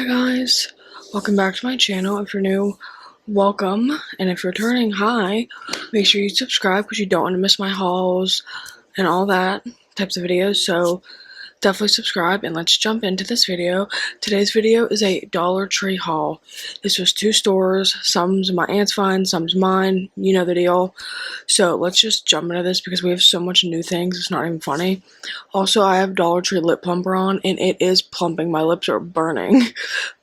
Hi guys, welcome back to my channel. If you're new, welcome, and if you're returning, hi. Make sure you subscribe because you don't want to miss my hauls and all that types of videos, so definitely subscribe and let's jump into this video. Today's video is a Dollar Tree haul. This was two stores, some's my aunt's find, some's mine, you know the deal. So let's just jump into this because we have so much new things, it's not even funny. Also, I have Dollar Tree lip plumper on and it is plumping, my lips are burning.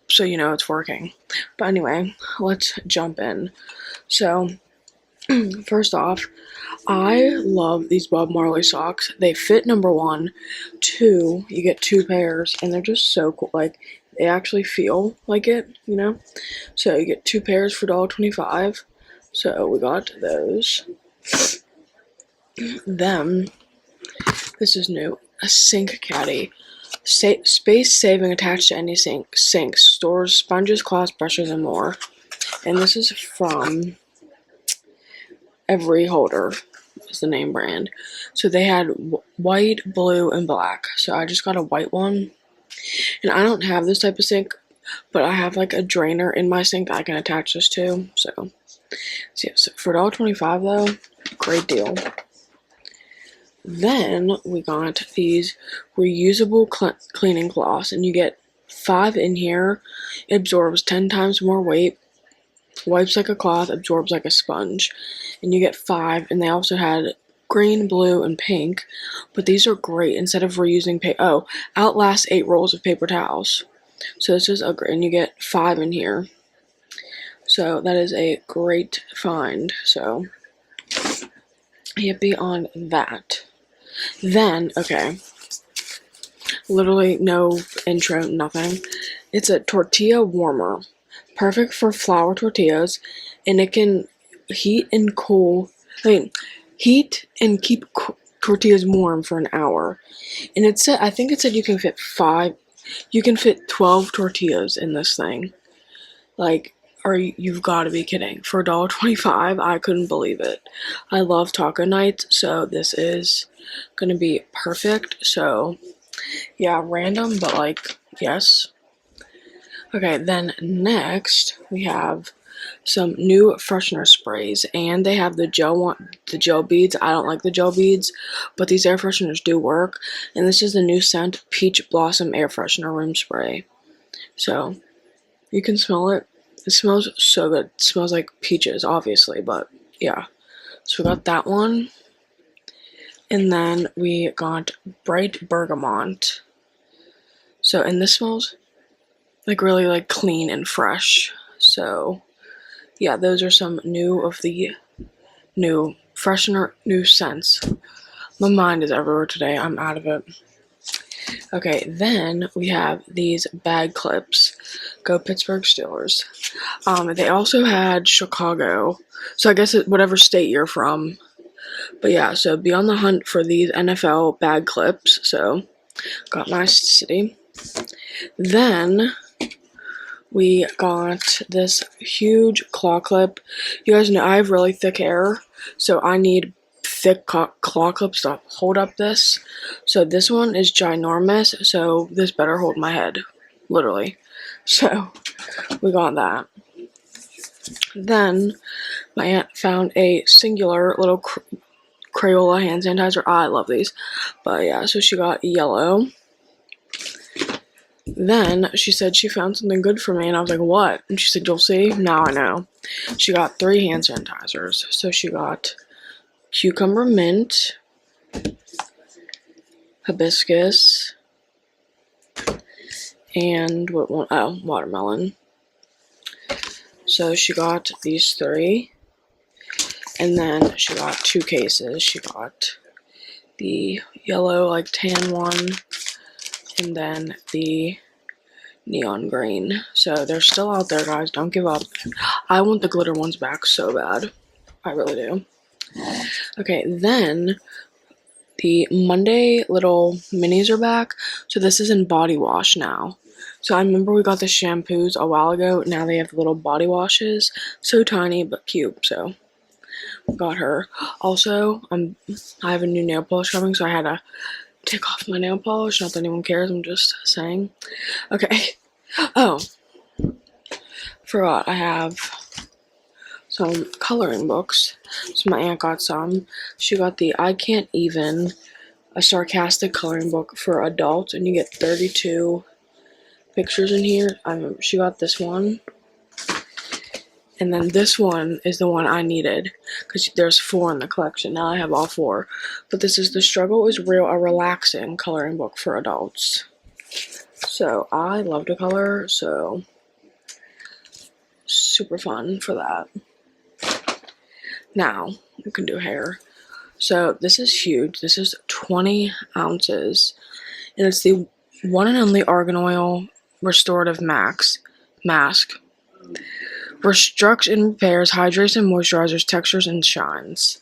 So you know it's working. But anyway, let's jump in. So, first off, I love these Bob Marley socks. They fit number one. Two, you get two pairs, and they're just so cool. Like, they actually feel like it, you know? So you get two pairs for $1.25. So we got those. Then, this is new. A sink caddy. Space saving attached to any sink. Sinks, stores sponges, cloths, brushes, and more. And this is from Every Holder is the name brand. So they had white, blue, and black. So I just got a white one. And I don't have this type of sink, but I have like a drainer in my sink that I can attach this to. So yeah, so for $1.25 though, great deal. Then we got these reusable cleaning cloths, and you get 5 in here. It absorbs 10 times more weight, wipes like a cloth, absorbs like a sponge, and you get 5. And they also had green, blue, and pink, but these are great. Instead of reusing outlast 8 rolls of paper towels. So this is and you get 5 in here. So that is a great find. So yippee on that. Then, okay, literally no intro, nothing. It's a tortilla warmer, perfect for flour tortillas, and it can heat and keep tortillas warm for an hour. And it said, I think it said you can fit 12 tortillas in this thing. Like, you've got to be kidding. For $1.25, I couldn't believe it. I love taco nights, so this is gonna be perfect. So yeah, random, but like, yes. Okay, then next we have some new freshener sprays, and they have the gel beads. I don't like the gel beads, but these air fresheners do work. And this is the new scent Peach Blossom Air Freshener Room Spray. So you can smell it. It smells so good. It smells like peaches, obviously, but yeah. So we got that one. And then we got Bright Bergamot. So, and this smells like really like clean and fresh. So, yeah, those are some new of the new freshener, new scents. My mind is everywhere today. I'm out of it. Okay, then we have these bag clips. Go Pittsburgh Steelers. They also had Chicago. So I guess whatever state you're from. But yeah, so be on the hunt for these NFL bag clips. So got my city. Then we got this huge claw clip. You guys know I have really thick hair, so I need thick claw clips to hold up this. So this one is ginormous, so this better hold my head, literally. So we got that. Then my aunt found a singular little Crayola hand sanitizer. I love these. But yeah, so she got yellow. Then she said she found something good for me, and I was like, what? And she said, you'll see. Now I know. She got 3 hand sanitizers. So she got cucumber mint, hibiscus, and what one? Oh, watermelon. So she got these 3. And then she got 2 cases. She got the yellow, like tan one, and then the neon green. So they're still out there, guys. Don't give up. I want the glitter ones back so bad. I really do. Okay, then the Monday little minis are back. So this is in body wash now. So I remember we got the shampoos a while ago. Now they have little body washes. So tiny, but cute. So got her. Also, I have a new nail polish coming, so I had to take off my nail polish. Not that anyone cares, I'm just saying. Okay, Oh, forgot I have some coloring books. So my aunt got some. She got the I Can't Even, a sarcastic coloring book for adults, and you get 32 pictures in here. She got this one. And then this one is the one I needed, because there's 4 in the collection. Now I have all 4. But this is The Struggle is Real, a relaxing coloring book for adults. So I love to color, so super fun for that. Now, we can do hair. So this is huge. This is 20 ounces. And it's the one and only Argan Oil Restorative Mask. Restructs and repairs, hydrates and moisturizers, textures and shines.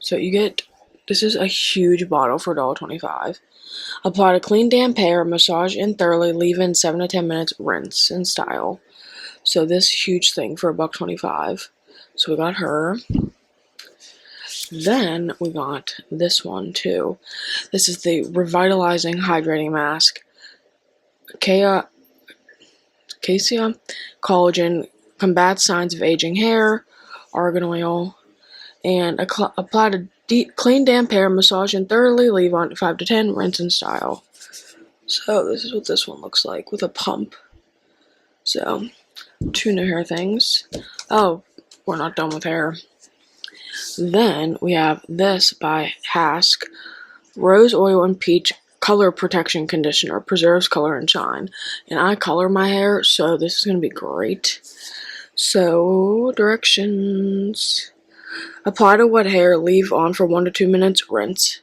So you get, this is a huge bottle for $1.25. Apply to clean, damp hair, massage in thoroughly, leave in 7 to 10 minutes, rinse in style. So this huge thing for $1.25. So we got her. Then we got this one too. This is the Revitalizing Hydrating Mask. Cassia Collagen combats signs of aging hair, argan oil, and apply to clean, damp hair, massage in thoroughly, leave on 5 to 10, rinse in style. So this is what this one looks like with a pump. So 2 new hair things. Oh, we're not done with hair. Then we have this by Hask, Rose Oil and Peach Color Protection Conditioner, preserves color and shine. And I color my hair, so this is going to be great. So, directions. Apply to wet hair, leave on for 1 to 2 minutes, rinse.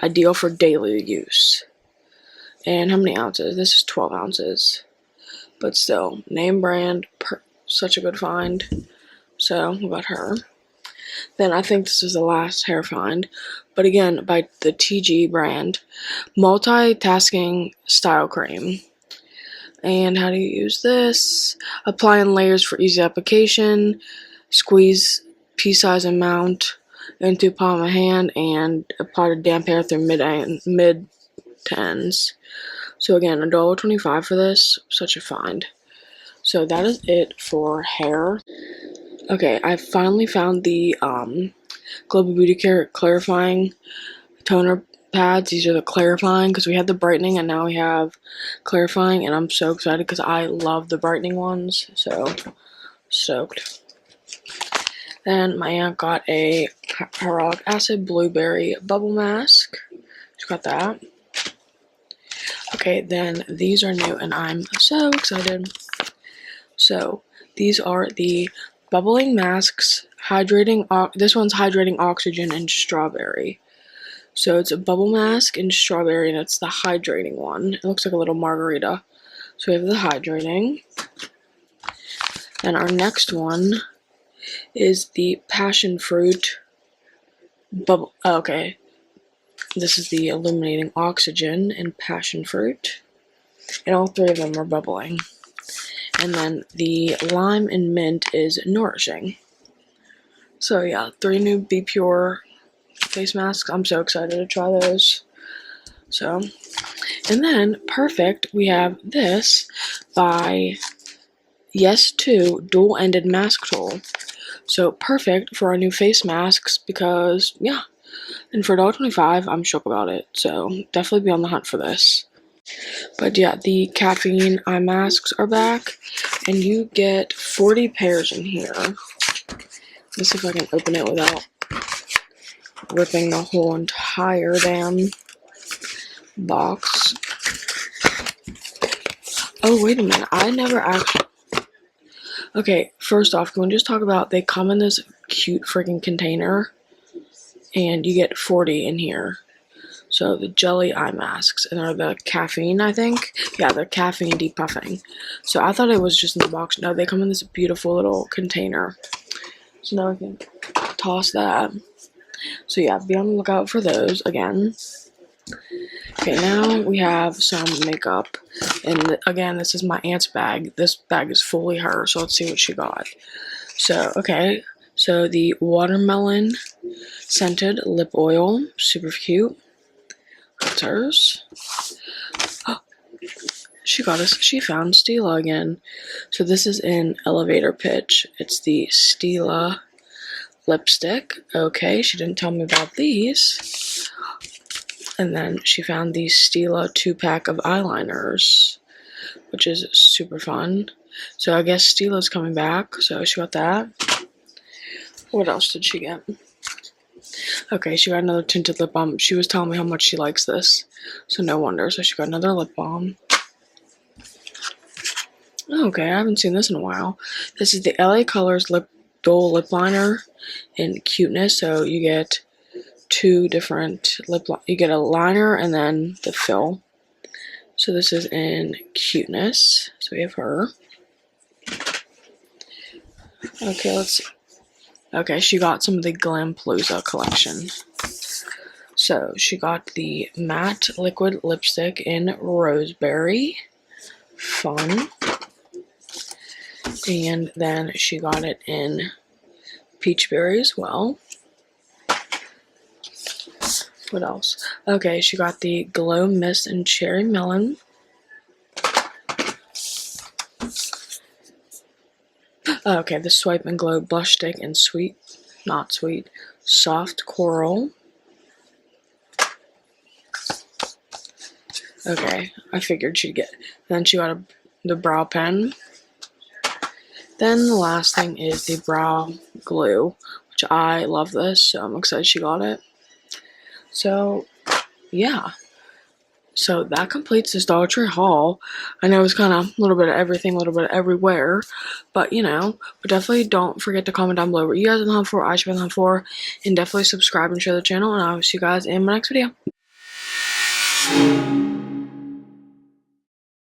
Ideal for daily use. And how many ounces? This is 12 ounces. But still, name brand, such a good find. So, we got her. Then I think this is the last hair find, but again by the TG brand, multitasking style cream. And how do you use this? Apply in layers for easy application. Squeeze pea-size amount into palm of hand and apply to damp hair through mid tens. So again, $1.25 for this. Such a find. So that is it for hair. Okay, I finally found the Global Beauty Care Clarifying Toner Pads. These are the clarifying, because we had the brightening and now we have clarifying, and I'm so excited because I love the brightening ones. So, stoked. Then my aunt got a hyaluronic acid blueberry bubble mask. She got that. Okay, then these are new and I'm so excited. So, these are the bubbling masks, this one's hydrating oxygen and strawberry. So it's a bubble mask in strawberry and it's the hydrating one. It looks like a little margarita. So we have the hydrating. Then our next one is the passion fruit bubble. Okay. This is the illuminating oxygen and passion fruit. And all 3 of them are bubbling. And then the lime and mint is nourishing. So yeah, 3 new Be Pure face masks. I'm so excited to try those. So, and then perfect, we have this by Yes2 dual-ended mask tool. So perfect for our new face masks because yeah, and for $1.25, I'm shook about it. So definitely be on the hunt for this. But yeah, the caffeine eye masks are back, and you get 40 pairs in here. Let's see if I can open it without ripping the whole entire damn box. Oh, wait a minute. I never actually... Okay, first off, can we just talk about, they come in this cute freaking container, and you get 40 in here. So the jelly eye masks, and they're the caffeine, I think. Yeah, they're caffeine depuffing. So I thought it was just in the box. No, they come in this beautiful little container. So now I can toss that. So yeah, be on the lookout for those again. Okay, now we have some makeup. And again, this is my aunt's bag. This bag is fully hers, so let's see what she got. So, okay. So the watermelon scented lip oil. Super cute. That's hers. Oh, she found Stila again. So this is in Elevator Pitch. It's the Stila lipstick. Okay, she didn't tell me about these. And then she found the Stila 2-pack of eyeliners, which is super fun. So I guess Stila's coming back, so she got that. What else did she get? Okay, she got another tinted lip balm. She was telling me how much she likes this, so no wonder. So she got another lip balm. Okay, I haven't seen this in a while. This is the LA Colors Dual Lip Liner in Cuteness. So you get two different you get a liner and then the fill. So this is in Cuteness. So we have her. Okay, let's see. Okay, she got some of the Glampalooza collection. So she got the matte liquid lipstick in Roseberry. Fun. And then she got it in Peachberry as well. What else? Okay, she got the Glow Mist in Cherry Melon. Okay, the Swipe and Glow Blush Stick in Soft Coral. Okay, I figured she'd get. Then she got the brow pen. Then the last thing is the brow glue, which I love this, so I'm excited she got it. So, yeah. So that completes this Dollar Tree haul. I know it's kind of a little bit of everything, a little bit of everywhere, but but definitely don't forget to comment down below what you guys are in the hunt for, I should be in the hunt for, and definitely subscribe and share the channel, and I will see you guys in my next video.